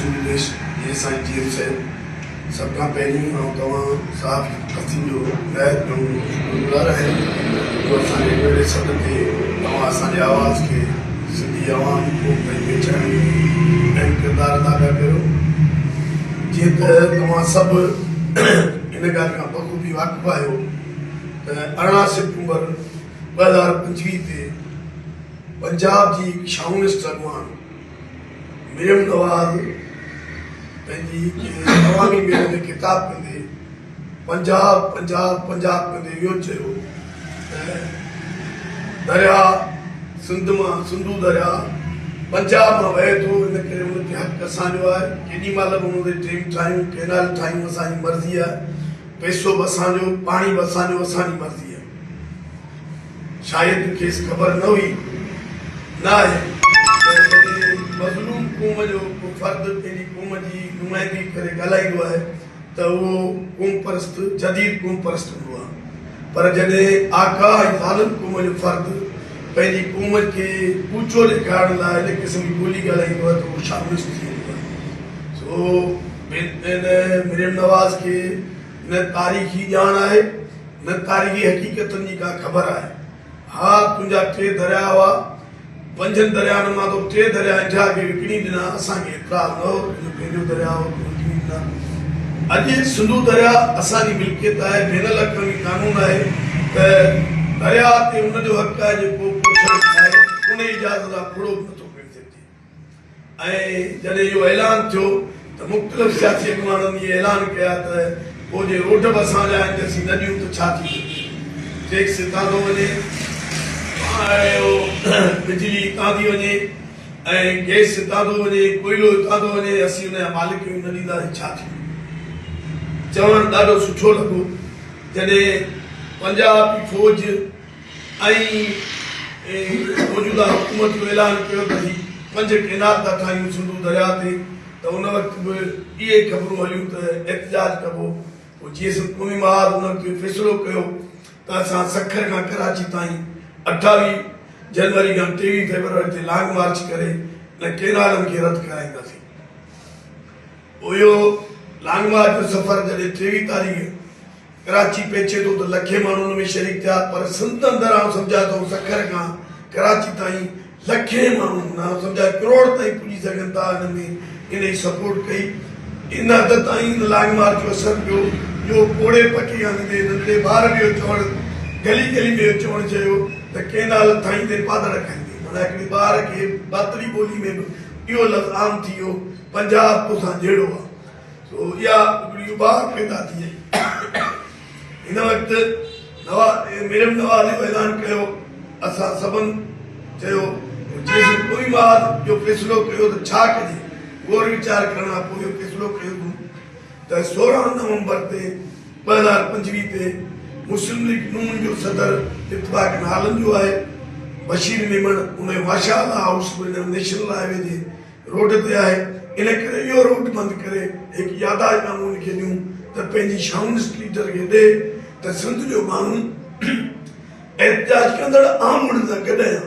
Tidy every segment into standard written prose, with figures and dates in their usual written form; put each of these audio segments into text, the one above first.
सिंधु देश ये साईं जी से सब खां पहिरीं तव्हां साहब हसीन जो गुज़ार है तो असांजे अहिड़े सद ते तव्हां असांजे आवाज़ खे सिंधी आवाम को पंहिंजे चढ़ण ऐं किरदारु अदा पिया कयो जीअं त तव्हां सभु इन ॻाल्हि खां बख़ूबी वाक़िफ़ु आहियो त 18 सितंबर 2025 ते पंजाब जी शाउनिस्ट अॻवान मरियम नवाज़ पंहिंजी अवामी मेले में ख़िताब कंदे पंजाब पंजाब पंजाब कंदे इहो चयो त दरिया सिंधु दरिया पंजाब मां वहे थो इन करे उन ते हक़ असांजो आहे केॾी महिल बि उन ते ड्रीम ठाहियूं कैनाल ठाहियूं असांजी मर्ज़ी आहे पैसो बि असांजो पाणी बि असांजो असांजी मर्ज़ी आहे शायदि खेसि ख़बर न हुई न आहे मज़लूम क़ौम जो को फ़र्द पंहिंजी क़ौम जी नुमाइंदगी करे ॻाल्हाईंदो आहे त उहो क़ौम परस्त जदीद क़ौम परस्त हूंदो आहे पर जॾहिं आका ऐं ज़ालिम क़ौम जो फ़र्द पंहिंजी क़ौम खे ऊचो ॾेखारण लाइ इन क़िस्म जी ॿोली ॻाल्हाईंदो आहे त उहो शामिल थी वेंदो आहे सो मरियम नवाज़ खे न तारीख़ी ॼाण आहे न तारीख़ी हक़ीक़तनि जी का ख़बर आहे हा तुंहिंजा 3 दरिया हुआ 5 दरियानि मां तो 3 दरिया इंडिया खे विकिणी ॾिना असांखे एतिराज़ न हो पंहिंजो दरिया हो विकिणी ॾिना अॼु सिंधु दरिया असांजी मिल्कियत आहे बेन अल-अक़वामी कानून आहे त दरिया ते उनजो हक़ आहे जेको पुछण आहे उन इजाज़त खां थोरो बि नथो खणी सघिजे ऐं जॾहिं इहो ऐलान थियो त मुख़्तलिफ़ सियासी अॻवाननि इहे ऐलान कया त पोइ जे रोड बि असांजा आहिनि त असीं न ॾियूं त छा थी टैक्स हितां थो वञे बिजली हितां थी वञे ऐं गैस हितां थो वञे कोयलो हितां थो वञे असीं हुनजा मालिक न ॾींदासीं छा थी चवणु ॾाढो सुठो लॻो जॾहिं पंजाब जी फ़ौज ऐं मौजूदा हुकूमत जो ऐलान कयो त 5 कैनाल था ठाहियूं सिंधु दरिया ते त उन वक़्तु बि इहे ख़बरूं हलियूं त एहतजाज कबो पोइ जीअं क़ौमी महाज उन फ़ैसिलो कयो त असां सखर खां कराची ताईं 28 जनवरी खां 23 फेबरवरी ते लॉन्ग मार्च करे न कैनालनि खे रद्द कराईंदासीं इहो लॉन्ग मार्च जो सफ़र जॾहिं 23 तारीख़ कराची पहुचे थो त लखे माण्हू उन में शरीक थिया पर संतनि दरां सम्झा थो सखर खां कराची ताईं लखे माण्हू न सम्झा करोड़ ताईं पुॼी सघनि था हिन में इन जी सपोर्ट कई इन हद ताईं लॉन्ग मार्च जो असरु पियो जो कोड़े पकी आंदे नंढड़े ॿार बि चवणु गली गली में चवणु चयो त कैनाल ठाहींदे पादड़ खाईंदे माना हिकिड़े ॿार खे बातरी ॿोली में बि इहो लफ़्ज़ आम थी वियो पंजाब तोसां जहिड़ो आहे सो इहा हिकिड़ी उबाह पैदा थी वई हिन वक़्तु मरियम नवाज़ जो ऐलान कयो असां सभिनि चयो जेसि कोई महाज जो फ़ैसिलो कयो त छा कजे गौर वीचार करण खां पोइ इहो फ़ैसिलो कयो त 16 नवंबर ते 2025 ते मुस्लिम लीग नून जो सदर इत्तफ़ाक़ नालनि जो आहे बशीर मेमन उन माशाअल्लाह हाउस नेशनल हाईवे जे रोड ते आहे इन करे इहो रोड बंदि करे हिकु यादगारनामो लिखी ॾियूं त पंहिंजी शाउनिस्ट लीडर खे ॾे त सिंध जो माण्हू एहतजाज कंदड़ आम माण्हुनि सां गॾु आहे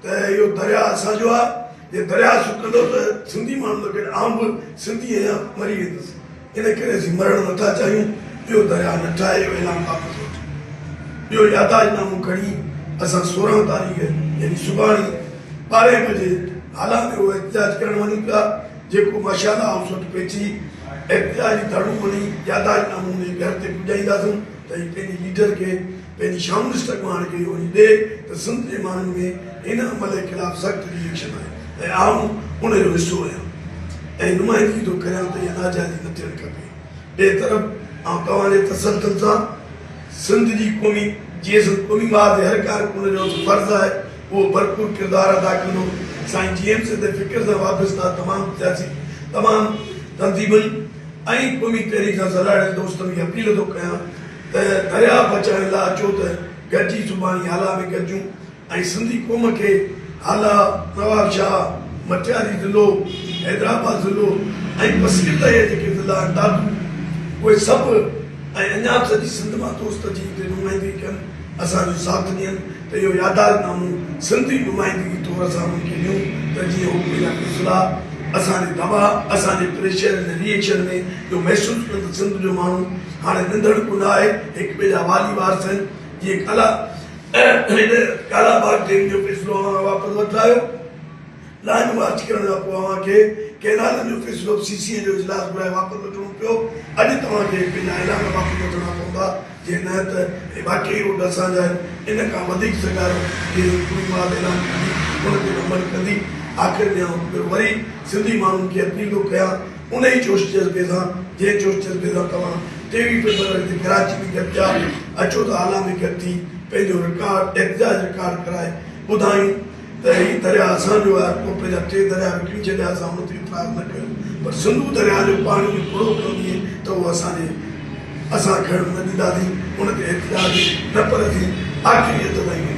त इहो दरिया असांजो आहे जे दरिया सुकंदो त सिंधी माण्हू गॾु आम बि सिंधी आहियां मरी वेंदुसि इन करे असीं मरणु नथा चाहियूं ॿियो दरिया न ठाहे इहो ऐलान वापसि वठो ॿियो यादगारनामो खणी असां 16 तारीख़ यानी सुभाणे 12 बजे हाला में उहो एहतजाज करणु वञूं पिया जेको माशाअल्लाह हाउस वटि पहुची एहतजाज जी धड़ू वञी यादगारनामो उन घर ते पुॼाईंदासीं त हीउ पंहिंजी लीडर खे पंहिंजी शाउनिस्ट अॻवान खे वञी ॾे त सिंध जे माण्हुनि में हिन अमल जे ख़िलाफ़ु सख़्तु रिएक्शन आहे ऐं आऊं उनजो हिसो आहियां ऐं नुमाइंदगी थो करियां त इहा नाजाइज़ी न थियणु खपे ॿिए तरफ़ ऐं तव्हांजे तसल्सल सां सिंध जी क़ौमी जीअं क़ौमी महाज हर कारकुन जो फ़र्ज़ु आहे उहो भरपूर किरदारु अदा कंदो साईं GM ते फ़िक्र सां वाबस्ता तमामु सियासी तमामु तंज़ीमुनि ऐं क़ौमी तहरीक सां सलाहियल दोस्तनि खे अपील थो कयां त दरिया बचाइण लाइ अचो त गॾिजी सुभाणे हाला में गॾिजूं ऐं सिंधी क़ौम खे हाला नवाब शाह मटियारी ज़िलो हैदराबाद ज़िलो ऐं बसीरत जा जेके ज़िला आहिनि दादू उहे सभु ऐं अञा सॼी सिंध मां दोस्त जी हिते नुमाइंदगी कनि असांजो साथ ॾियनि त इहो यादगारनामो सिंधी नुमाइंदगी तौर सां उन्हनि खे ॾियूं त जीअं हू पंहिंजा फ़ैसिला असांजे दबाव असांजे प्रेशर ऐं रिएक्शन में जो महसूसु कनि त सिंध जो माण्हू हाणे नंढड़ कोन आहे हिकु ॿिए जा वाली वारस आहिनि जीअं काला बाग डैम जो फ़ैसिलो वापसि वठायो लाइन मार्च करण खां पोइ अव्हांखे कैनालनि जो फ़ैसिलो CCA जो इजलास घुराए वापसि वठिणो पियो अॼु तव्हांखे पंहिंजा इलाइक़ा वापसि वठिणा पवंदा जे न त बाक़ी रोड असांजा आहिनि इन खां वधीक सरकार पूरी माल ऐलान कंदी उन ते अमल कंदी आख़िर में वरी सिंधी माण्हुनि खे अपील थो कयां उन ई जोश जज़्बे सां जंहिं जोश जज़्बे सां तव्हां 23 फरवरी ते कराची में गॾिजा अचो त आला में गॾु थी पंहिंजो रिकॉर्ड एहतजाज रिकॉर्ड कराए ॿुधायूं त हीउ दरिया असांजो आहे पोइ पंहिंजा 3 दरिया विकिणी छॾिया असां हुन ते इतराज़ न कयूं पर सिंधू दरिया जो पाणी जो पूरो कंदी त उहो असां खणण न ॾींदासीं उन ते एहतजाज न पर थी आख़िरी ताईं